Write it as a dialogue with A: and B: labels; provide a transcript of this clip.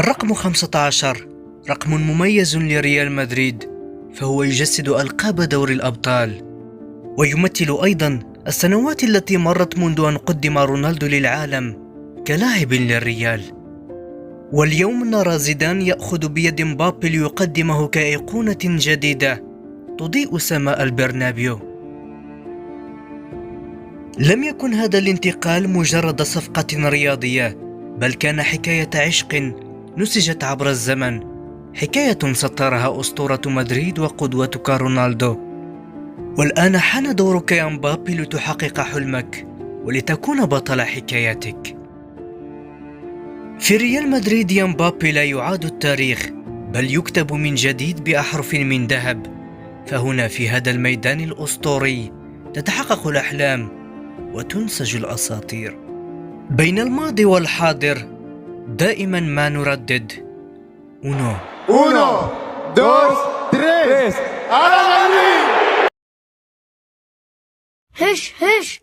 A: الرقم 15 رقم مميز لريال مدريد، فهو يجسد ألقاب دوري الأبطال، ويمثل أيضا السنوات التي مرت منذ أن قدم رونالدو للعالم كلاعب للريال. واليوم نرى زيدان يأخذ بيد مبابي ليقدمه كأيقونة جديدة تضيء سماء البرنابيو. لم يكن هذا الانتقال مجرد صفقة رياضية، بل كان حكاية عشق نسجت عبر الزمن، حكاية سطرها أسطورة مدريد وقدوتك رونالدو. والآن حان دورك يا مبابي لتحقق حلمك ولتكون بطل حكايتك. في ريال مدريد يا مبابي لا يعاد التاريخ، بل يكتب من جديد بأحرف من ذهب، فهنا في هذا الميدان الأسطوري تتحقق الأحلام وتنسج الأساطير. بين الماضي والحاضر دائما ما نردد uno,
B: dos, tres, ¡a la Madrid!
C: هش